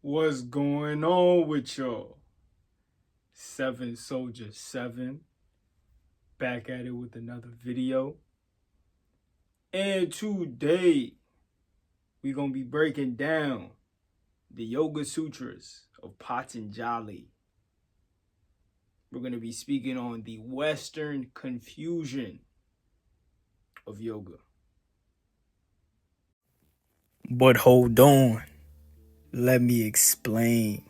What's going on with y'all? Seven Soldier 7, back at it with another video. And today, we're going to be breaking down the Yoga Sutras of Patanjali. We're going to be speaking on the Western confusion of yoga. But hold on, let me explain.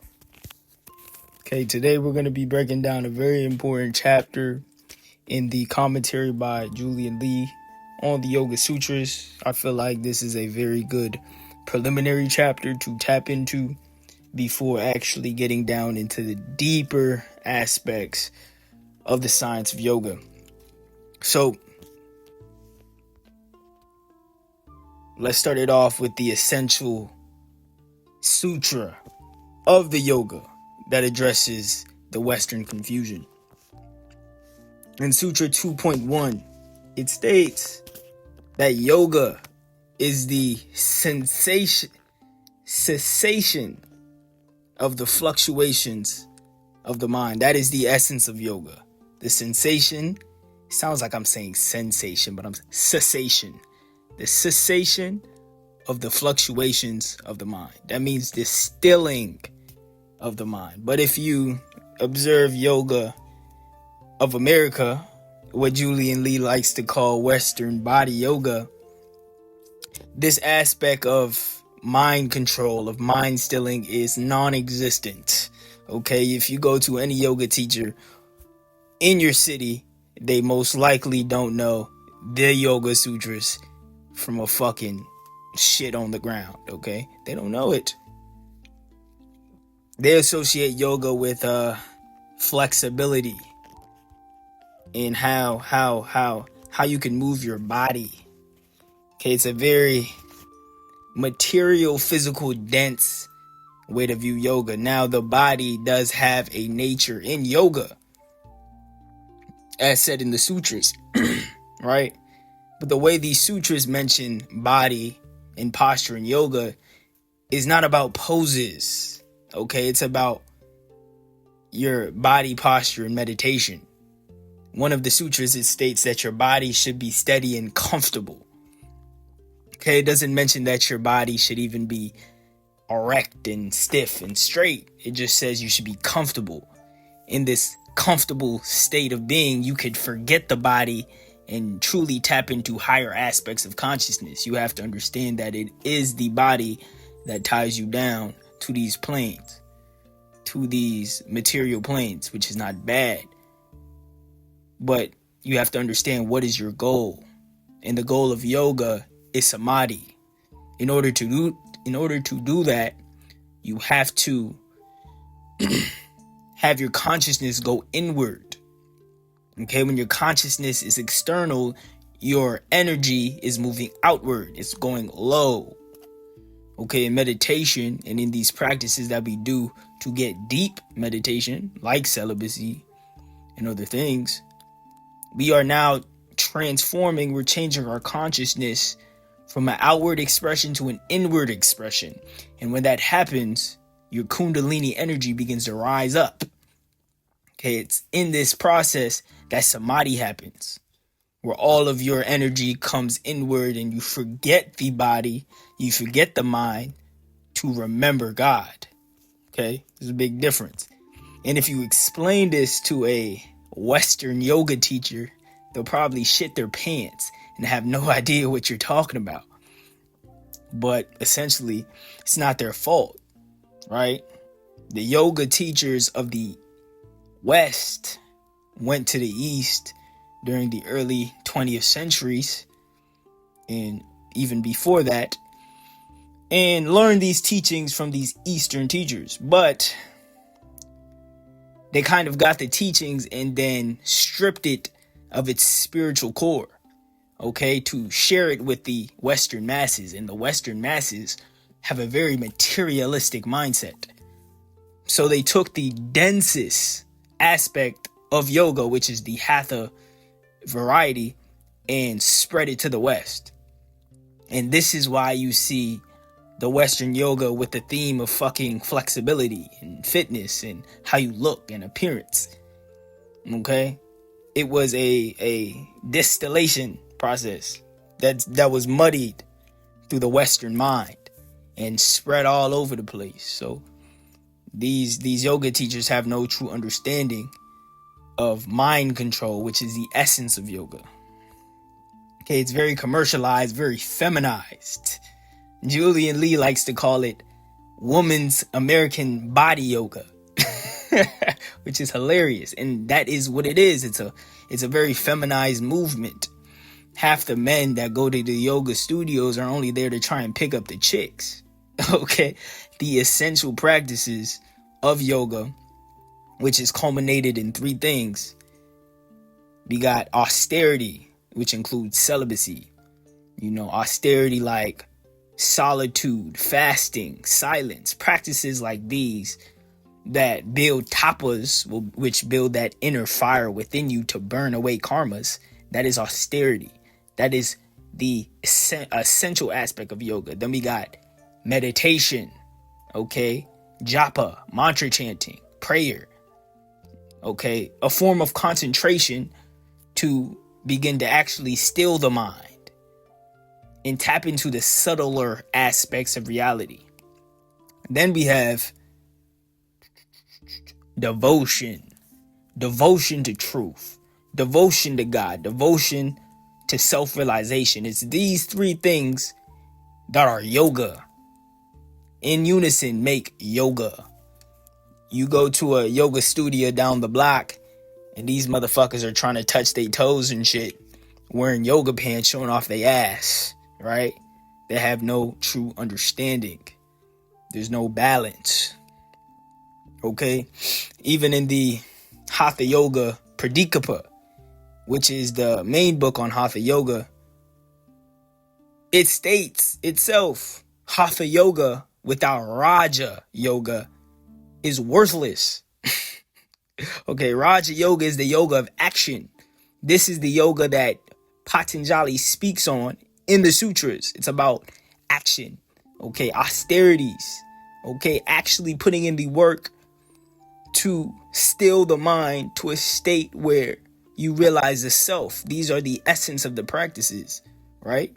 Okay, today we're going to be breaking down a very important chapter in the commentary by Julian Lee on the Yoga Sutras. I feel like this is a very good preliminary chapter to tap into before actually getting down into the deeper aspects of the science of yoga. So, let's start it off with the essential sutra of the yoga that addresses the Western confusion. In Sutra 2.1, it states that yoga is the cessation of the fluctuations of the mind. That is the essence of yoga. The sensation, sounds like I'm saying sensation, but I'm cessation. The cessation of the fluctuations of the mind. That means the stilling of the mind. But if you observe yoga of America, what Julian Lee likes to call Western body yoga, this aspect of mind control, of mind stilling, is non-existent. Okay, if you go to any yoga teacher in your city, they most likely don't know the Yoga Sutras from a fucking shit on the ground. Okay, they don't know it. They associate yoga with flexibility in how you can move your body. Okay, it's a very material, physical, dense way to view yoga. Now, the body does have a nature in yoga, as said in the sutras, right? But the way these sutras mention body and posture in yoga is not about poses, okay? It's about your body posture in meditation. One of the sutras, it states that your body should be steady and comfortable. Okay, it doesn't mention that your body should even be erect and stiff and straight. It just says you should be comfortable. In this comfortable state of being, you could forget the body and truly tap into higher aspects of consciousness. You have to understand that it is the body that ties you down to these planes, to these material planes, which is not bad. But you have to understand what is your goal. And the goal of yoga is samadhi. In order to do that, you have to have your consciousness go inward. Okay, when your consciousness is external, your energy is moving outward. It's going low. Okay, in meditation and in these practices that we do to get deep meditation, like celibacy and other things, we are now transforming, we're changing our consciousness from an outward expression to an inward expression. And when that happens, your kundalini energy begins to rise up. Okay, it's in this process that samadhi happens, where all of your energy comes inward and you forget the body, you forget the mind to remember God. Okay, there's a big difference. And if you explain this to a Western yoga teacher, they'll probably shit their pants and have no idea what you're talking about. But essentially, it's not their fault, right? The yoga teachers of the West went to the East during the early 20th centuries, and even before that, and learned these teachings from these Eastern teachers. But they kind of got the teachings and then stripped it of its spiritual core, okay, to share it with the Western masses. And the Western masses have a very materialistic mindset. So they took the densest aspect of yoga, which is the hatha variety, and spread it to the West. And this is why you see the Western yoga with the theme of fucking flexibility and fitness and how you look and appearance. Okay? It was a distillation process that was muddied through the Western mind and spread all over the place. So these yoga teachers have no true understanding of mind control, which is the essence of yoga. Okay, it's very commercialized, very feminized. Julian Lee likes to call it woman's American body yoga, which is hilarious. And that is what it is. It's a very feminized movement. Half the men that go to the yoga studios are only there to try and pick up the chicks. Okay, the essential practices of yoga, which is culminated in 3 things. We got austerity, which includes celibacy. Austerity like solitude, fasting, silence, practices like these that build tapas, which build that inner fire within you to burn away karmas. That is austerity. That is the essential aspect of yoga. Then we got meditation, okay? Japa, mantra chanting, prayer, okay? A form of concentration to begin to actually still the mind and tap into the subtler aspects of reality. Then we have devotion to truth, devotion to God, devotion to self-realization. It's these 3 things that are yoga. In unison make yoga. You go to a yoga studio down the block and these motherfuckers are trying to touch their toes and shit, wearing yoga pants, showing off their ass, right? They have no true understanding. There's no balance. Okay? Even in the Hatha Yoga Pradikapa, which is the main book on Hatha Yoga, it states itself, Hatha Yoga without Raja Yoga is worthless. Okay, Raja Yoga is the yoga of action. This is the yoga that Patanjali speaks on in the Sutras. It's about action, okay, austerities, okay, actually putting in the work to still the mind to a state where you realize the self. These are the essence of the practices, right?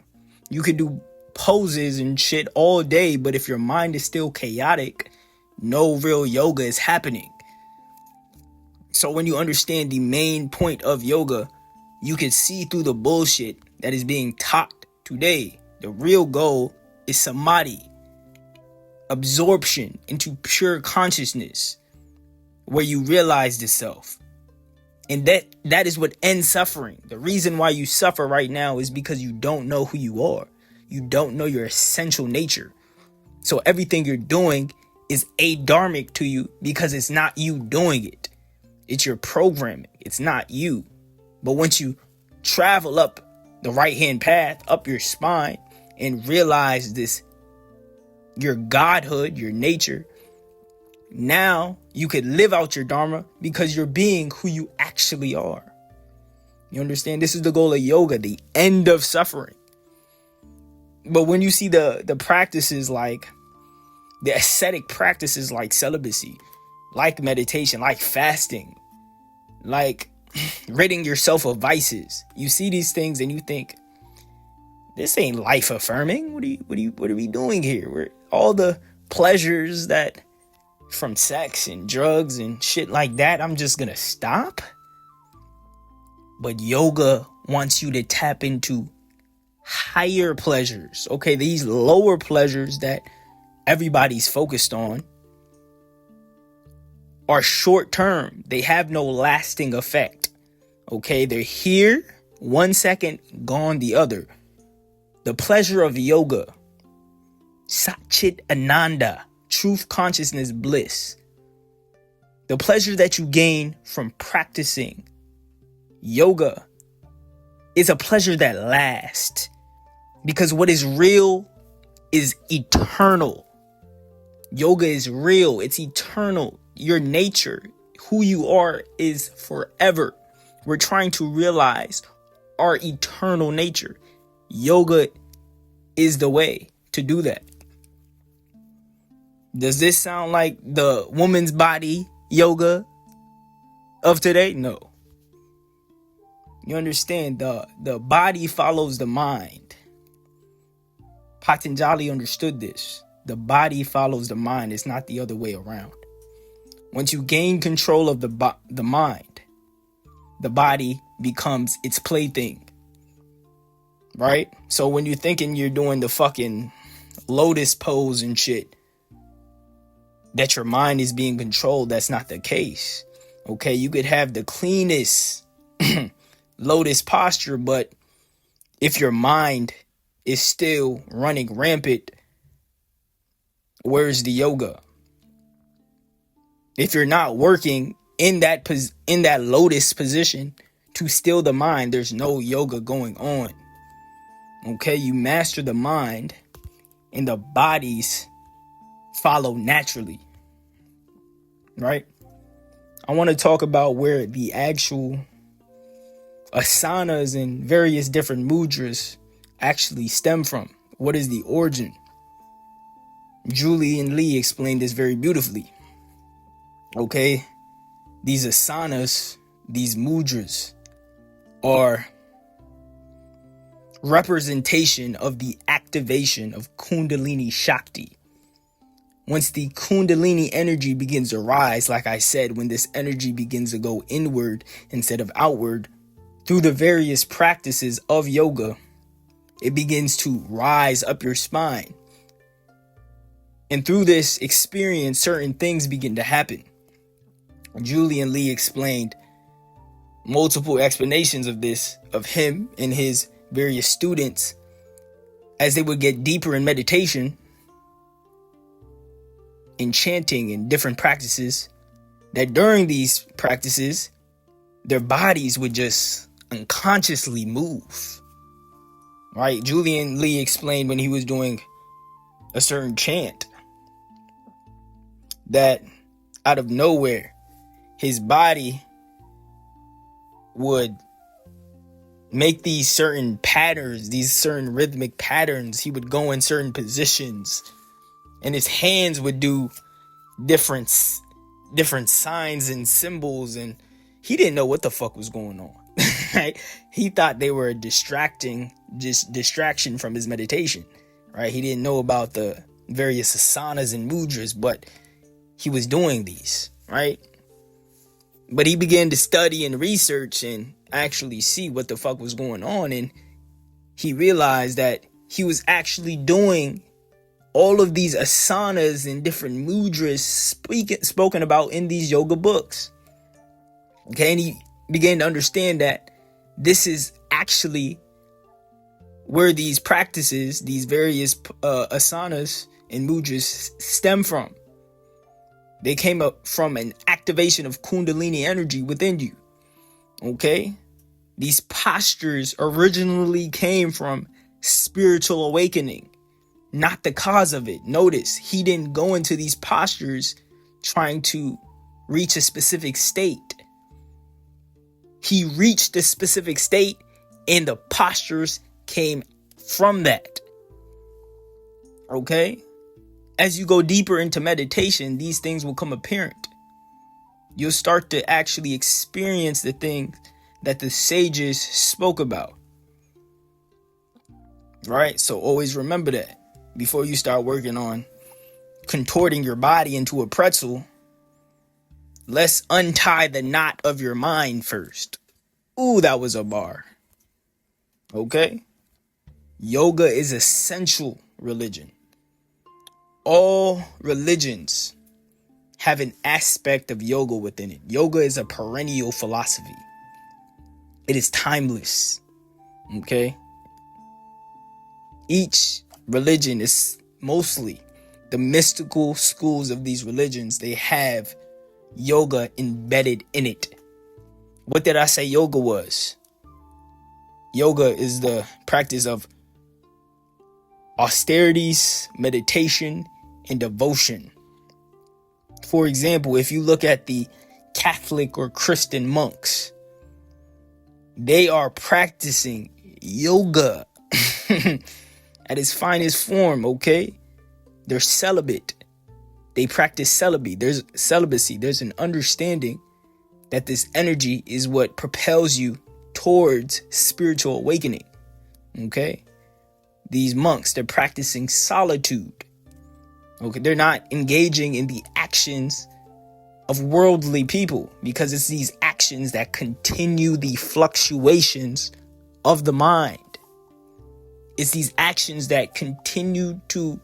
You could do poses and shit all day, but if your mind is still chaotic, no real yoga is happening. So when you understand the main point of yoga, you can see through the bullshit that is being taught today. The real goal is samadhi, absorption into pure consciousness, where you realize the self. And that is what ends suffering. The reason why you suffer right now is because you don't know who you are. You don't know your essential nature. So everything you're doing is adharmic to you because it's not you doing it. It's your programming. It's not you. But once you travel up the right-hand path, up your spine, and realize this, your godhood, your nature, now you could live out your dharma because you're being who you actually are. You understand? This is the goal of yoga, the end of suffering. But when you see the practices like the ascetic practices like celibacy, like meditation, like fasting, like ridding yourself of vices, you see these things and you think, this ain't life affirming. What are we doing here? We're all the pleasures that from sex and drugs and shit like that, I'm just gonna stop. But yoga wants you to tap into higher pleasures. Okay, these lower pleasures that everybody's focused on are short term. They have no lasting effect. Okay, they're here 1 second, gone the other. The pleasure of yoga, Satchit Ananda, truth consciousness bliss. The pleasure that you gain from practicing yoga is a pleasure that lasts, because what is real is eternal. Yoga is real. It's eternal. Your nature, who you are, is forever. We're trying to realize our eternal nature. Yoga is the way to do that. Does this sound like the woman's body yoga of today? No. You understand, the body follows the mind. Patanjali understood this. The body follows the mind. It's not the other way around. Once you gain control of the mind, the body becomes its plaything. Right? So when you're thinking you're doing the fucking lotus pose and shit, that your mind is being controlled, that's not the case. Okay, you could have the cleanest lotus posture, but if your mind is still running rampant, where's the yoga? If you're not working in that lotus position to still the mind, there's no yoga going on. Okay, you master the mind and the bodies follow naturally. Right? I want to talk about where the actual asanas and various different mudras actually stem from. What is the origin? Julian Lee explained this very beautifully. Okay, these asanas, these mudras, are representation of the activation of Kundalini Shakti. Once the Kundalini energy begins to rise, like I said, when this energy begins to go inward instead of outward, through the various practices of yoga, it begins to rise up your spine. And through this experience, certain things begin to happen. Julian Lee explained multiple explanations of this, of him and his various students, as they would get deeper in meditation, in chanting and different practices, that during these practices, their bodies would just unconsciously move. Right? Julian Lee explained when he was doing a certain chant that out of nowhere, his body would make these certain patterns, these certain rhythmic patterns. He would go in certain positions, and his hands would do different signs and symbols, and he didn't know what the fuck was going on. Right? He thought they were a distraction from his meditation. Right? He didn't know about the various asanas and mudras, but he was doing these. Right? But he began to study and research and actually see what the fuck was going on, and he realized that he was actually doing all of these asanas and different mudras spoken about in these yoga books. Okay, and he began to understand that this is actually where these practices, these various asanas and mudras stem from. They came up from an activation of Kundalini energy within you. Okay? These postures originally came from spiritual awakening, not the cause of it. Notice, he didn't go into these postures trying to reach a specific state. He reached a specific state, and the postures came from that. Okay? As you go deeper into meditation, these things will come apparent. You'll start to actually experience the things that the sages spoke about. Right? So always remember that before you start working on contorting your body into a pretzel. Let's untie the knot of your mind first. Ooh, that was a bar. Okay? Yoga is essential religion. All religions have an aspect of yoga within it. Yoga is a perennial philosophy. It is timeless. Okay? Each religion is mostly the mystical schools of these religions. They have yoga embedded in it. What did I say yoga was? Yoga is the practice of austerities, meditation, and devotion. For example, if you look at the Catholic or Christian monks, they are practicing yoga at its finest form, okay? They're celibate. They practice celibacy. There's an understanding that this energy is what propels you towards spiritual awakening. Okay? These monks, they're practicing solitude. Okay, they're not engaging in the actions of worldly people, because it's these actions that continue the fluctuations of the mind. It's these actions that continue to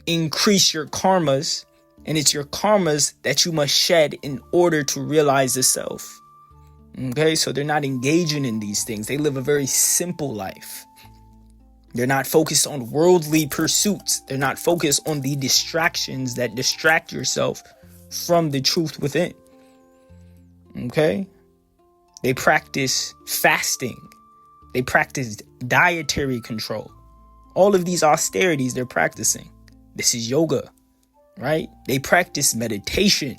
increase your karmas, and it's your karmas that you must shed in order to realize the self. Okay, so they're not engaging in these things. They live a very simple life. They're not focused on worldly pursuits. They're not focused on the distractions that distract yourself from the truth within. Okay? They practice fasting. They practice dietary control. All of these austerities they're practicing. This is yoga, right? They practice meditation.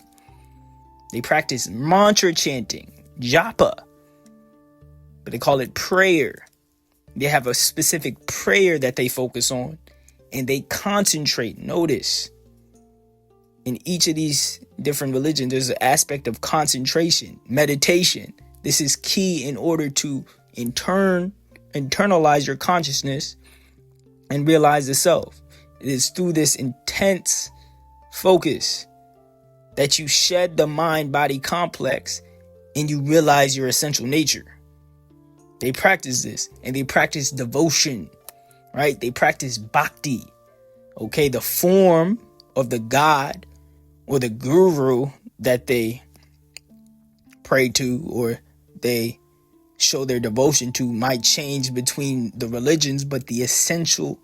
They practice mantra chanting, japa. But they call it prayer. They have a specific prayer that they focus on, and they concentrate. Notice, in each of these different religions, there's an aspect of concentration, meditation. This is key in order to internalize your consciousness and realize the self. It is through this intense focus that you shed the mind-body complex and you realize your essential nature. They practice this, and they practice devotion, right? They practice bhakti, okay? The form of the God or the guru that they pray to or they show their devotion to might change between the religions, but the essential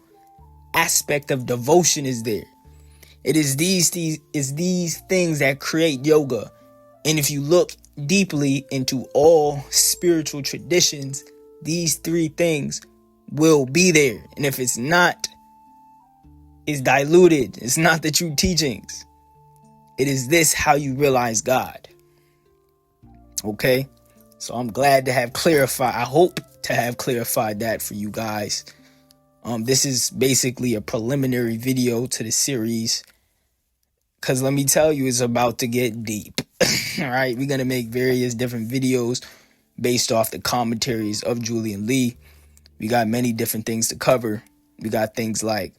aspect of devotion is there. It is these things that create yoga. And if you look deeply into all spiritual traditions, these three things will be there. And if it's not, it's diluted. It's not the true teachings. It is this how you realize God. Okay? So I'm glad to have clarified. I hope to have clarified that for you guys. This is basically a preliminary video to the series, because let me tell you, it's about to get deep. All right, we're going to make various different videos based off the commentaries of Julian Lee. We got many different things to cover. We got things like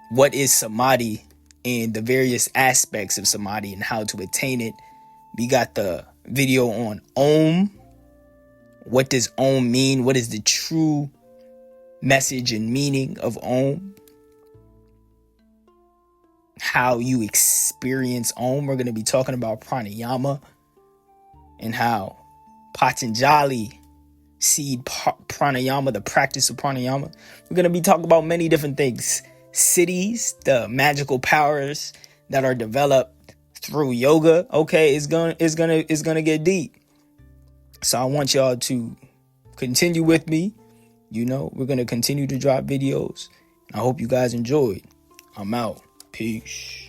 what is samadhi and the various aspects of samadhi and how to attain it. We got the video on Om. What does Om mean? What is the true message and meaning of Om? How you experience Om. We're going to be talking about pranayama and how Patanjali seed pranayama, the practice of pranayama. We're going to be talking about many different things. Cities, the magical powers that are developed through yoga. Okay, it's gonna get deep. So I want y'all to continue with me. You know, we're going to continue to drop videos. I hope you guys enjoyed. I'm out. Peace.